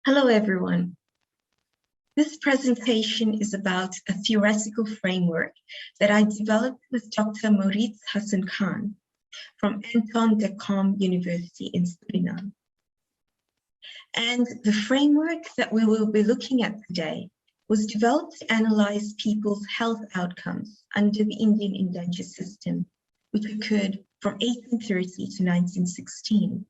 Hello, everyone. This presentation is about a theoretical framework that I developed with Dr. Maurice Hassan Khan from Anton de Kom University in Suriname. And the framework that we will be looking at today was developed to analyze people's health outcomes under the Indian indenture system, which occurred from 1830 to 1916.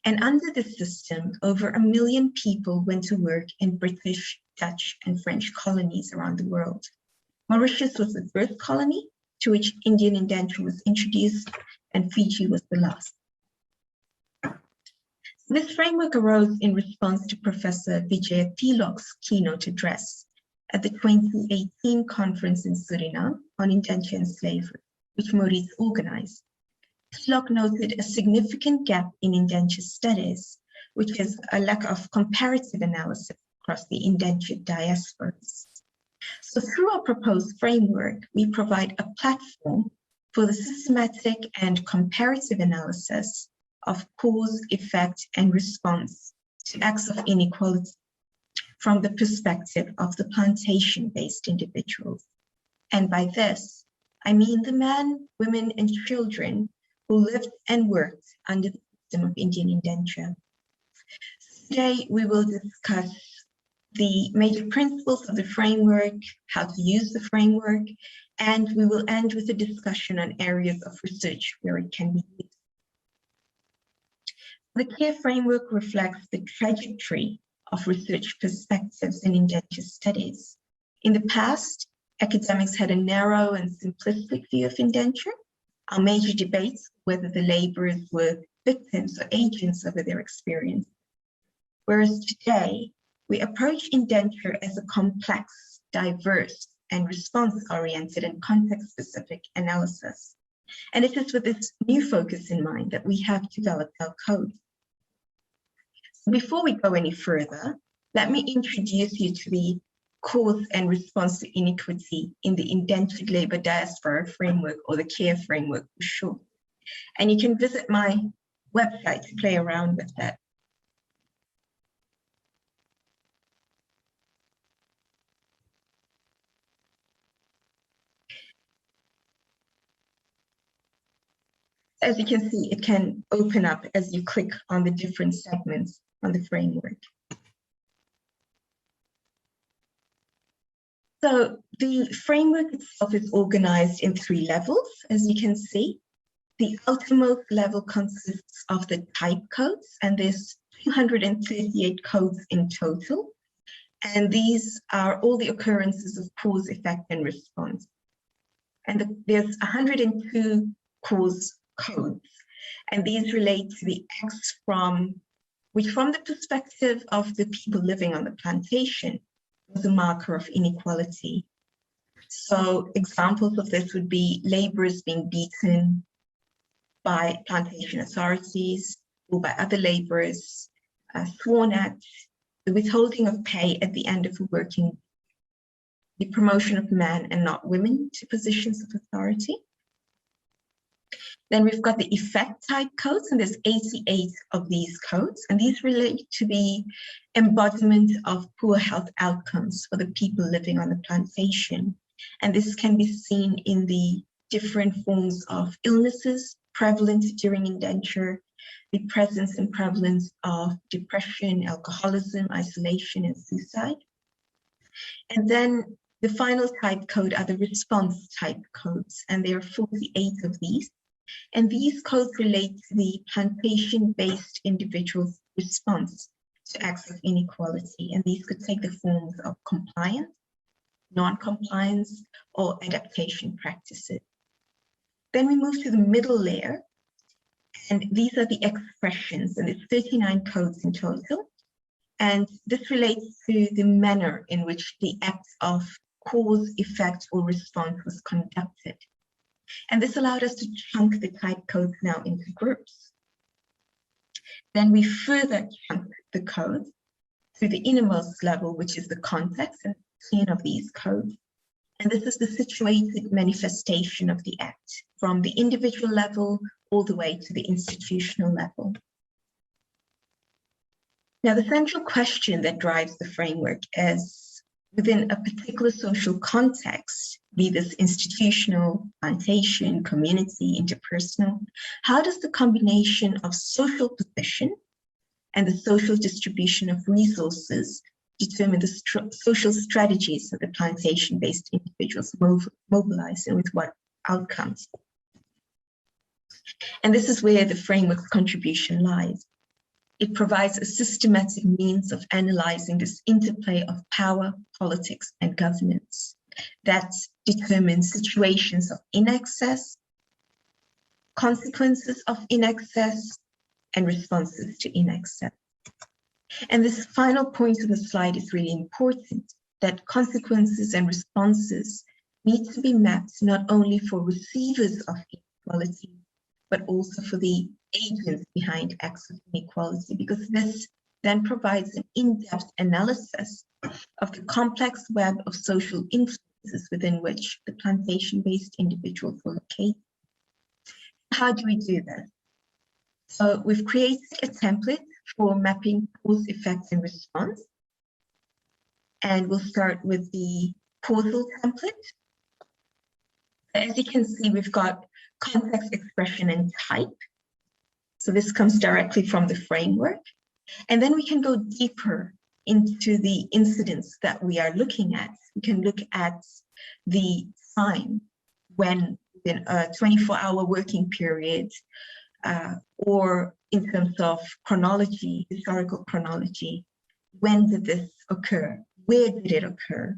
And under this system, over 1 million people went to work in British, Dutch, and French colonies around the world. Mauritius was the first colony to which Indian indenture was introduced, and Fiji was the last. This framework arose in response to Professor Vijay Tilok's keynote address at the 2018 conference in Suriname on indenture and slavery, which Maurice organized. Tilok noted a significant gap in indenture studies, which is a lack of comparative analysis across the indentured diasporas. So through our proposed framework, we provide a platform for the systematic and comparative analysis of cause, effect, and response to acts of inequality from the perspective of the plantation-based individuals. And by this, I mean the men, women, and children who lived and worked under the system of Indian indenture. Today, we will discuss the major principles of the framework, how to use the framework, and we will end with a discussion on areas of research where it can be used. The CARE framework reflects the trajectory of research perspectives in indenture studies. In the past, academics had a narrow and simplistic view of indenture. Our major debates whether the laborers were victims or agents over their experience. Whereas today, we approach indenture as a complex, diverse, and response-oriented and context-specific analysis. And it is with this new focus in mind that we have developed our code. Before we go any further, let me introduce you to the cause and response to inequity in the indentured labor diaspora framework, or the CARE framework for short. And you can visit my website to play around with that. As you can see, it can open up as you click on the different segments on the framework. So the framework itself is organized in 3 levels, as you can see. The outermost level consists of the type codes, and there's 238 codes in total. And these are all the occurrences of cause, effect, and response. And there's 102 cause codes, and these relate to the acts which from the perspective of the people living on the plantation was a marker of inequality. So examples of this would be laborers being beaten by plantation authorities or by other laborers, sworn at, the withholding of pay at the end of a working, the promotion of men and not women to positions of authority. Then we've got the effect type codes, and there's 88 of these codes, and these relate to the embodiment of poor health outcomes for the people living on the plantation. And this can be seen in the different forms of illnesses prevalent during indenture, the presence and prevalence of depression, alcoholism, isolation, and suicide. And then the final type code are the response type codes, and there are 48 of these. And these codes relate to the plantation-based individual's response to acts of inequality. And these could take the forms of compliance, non-compliance, or adaptation practices. Then we move to the middle layer, and these are the expressions, and it's 39 codes in total. And this relates to the manner in which the act of cause, effect, or response was conducted. And this allowed us to chunk the type codes now into groups. Then we further chunk the codes to the innermost level, which is the context and scene of these codes. And this is the situated manifestation of the act from the individual level all the way to the institutional level. Now, the central question that drives the framework is, within a particular social context, be this institutional, plantation, community, interpersonal, how does the combination of social position and the social distribution of resources determine the social strategies that the plantation-based individuals mobilize, and with what outcomes? And this is where the framework's contribution lies. It provides a systematic means of analyzing this interplay of power, politics, and governance that determines situations of inaccess, consequences of inaccess, and responses to inaccess. And this final point on the slide is really important, that consequences and responses need to be mapped not only for receivers of inequality, but also for the agents behind acts of inequality, because this then provides an in-depth analysis of the complex web of social influences within which the plantation-based individuals were located. How do we do this? So we've created a template for mapping cause, effect, and response. And we'll start with the causal template. As you can see, we've got context, expression, and type. So this comes directly from the framework. And then we can go deeper into the incidents that we are looking at. We can look at the time when, in a 24-hour working period, or in terms of chronology, historical chronology, when did this occur? Where did it occur?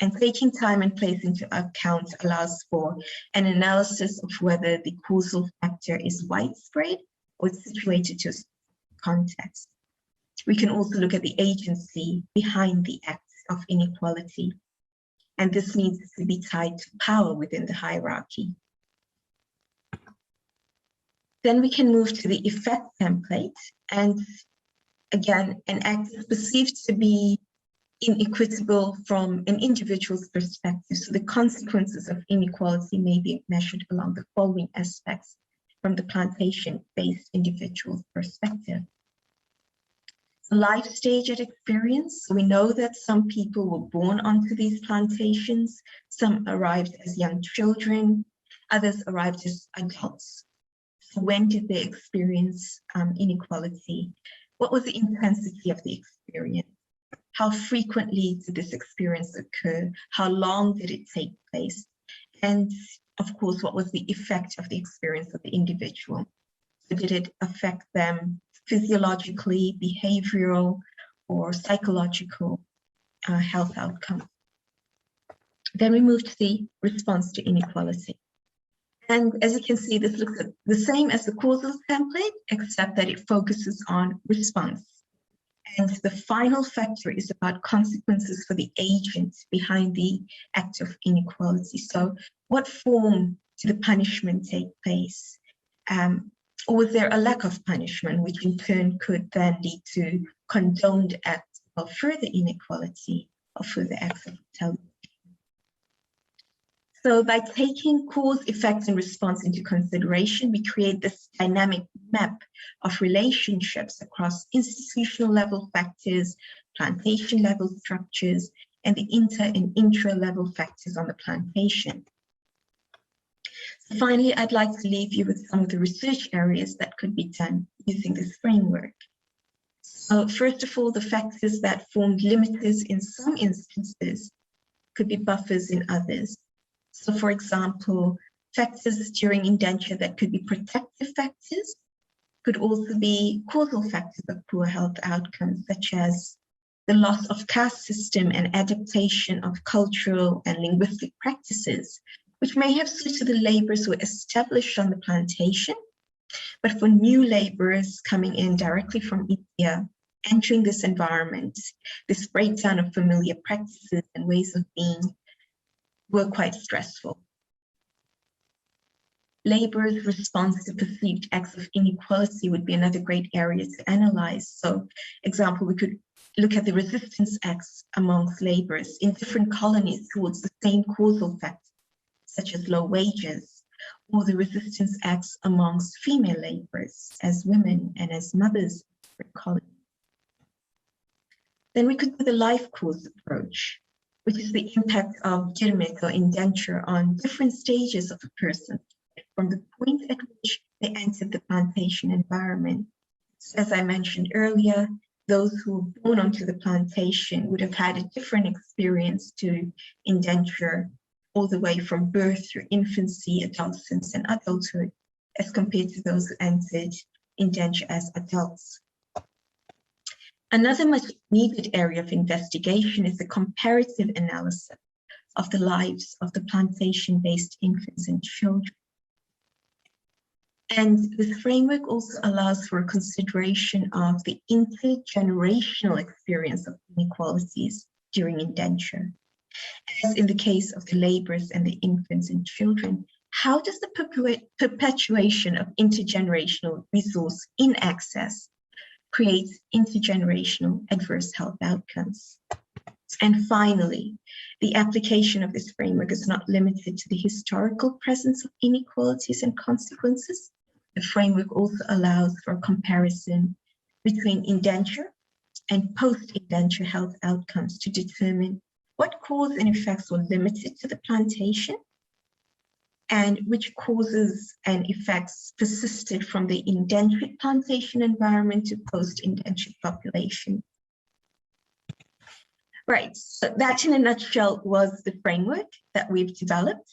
And taking time and place into account allows for an analysis of whether the causal factor is widespread or situated to a context. We can also look at the agency behind the acts of inequality, and this needs to be tied to power within the hierarchy. Then we can move to the effect template, and again, an act is perceived to be inequitable from an individual's perspective. So the consequences of inequality may be measured along the following aspects from the plantation-based individual's perspective. Life stage and experience. So we know that some people were born onto these plantations, some arrived as young children, others arrived as adults. So when did they experience inequality? What was the intensity of the experience? How frequently did this experience occur? How long did it take place? And of course, what was the effect of the experience of the individual? So did it affect them physiologically, behavioral, or psychological health outcomes? Then we move to the response to inequality. And as you can see, this looks at the same as the causal template, except that it focuses on response. And the final factor is about consequences for the agent behind the act of inequality. So what form did the punishment take place? Or was there a lack of punishment, which in turn could then lead to condoned acts of further inequality or further acts of retaliation? So by taking cause, effect, and response into consideration, we create this dynamic map of relationships across institutional level factors, plantation level structures, and the inter and intra-level factors on the plantation. So finally, I'd like to leave you with some of the research areas that could be done using this framework. So first of all, the factors that formed limiters in some instances could be buffers in others. So for example, factors during indenture that could be protective factors could also be causal factors of poor health outcomes, such as the loss of caste system and adaptation of cultural and linguistic practices, which may have suited the laborers who were established on the plantation, but for new laborers coming in directly from India, entering this environment, this breakdown of familiar practices and ways of being were quite stressful. Laborers' response to perceived acts of inequality would be another great area to analyze. So, example, we could look at the resistance acts amongst laborers in different colonies towards the same causal factors, such as low wages, or the resistance acts amongst female laborers as women and as mothers in colonies. Then we could do the life course approach, which is the impact of legitimate or indenture on different stages of a person, from the point at which they entered the plantation environment. So as I mentioned earlier, those who were born onto the plantation would have had a different experience to indenture all the way from birth through infancy, adolescence, and adulthood, as compared to those who entered indenture as adults. Another much needed area of investigation is the comparative analysis of the lives of the plantation-based infants and children. And this framework also allows for a consideration of the intergenerational experience of inequalities during indenture. As in the case of the laborers and the infants and children, how does the perpetuation of intergenerational resource inaccess create intergenerational adverse health outcomes? And finally, the application of this framework is not limited to the historical presence of inequalities and consequences. The framework also allows for a comparison between indenture and post-indenture health outcomes to determine what causes and effects were limited to the plantation and which causes and effects persisted from the indentured plantation environment to post-indentured population. Right, so that in a nutshell was the framework that we've developed.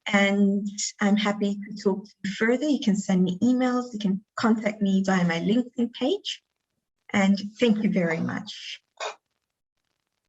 And I'm happy to talk to you further. You can send me emails, you can contact me via my LinkedIn page. And thank you very much.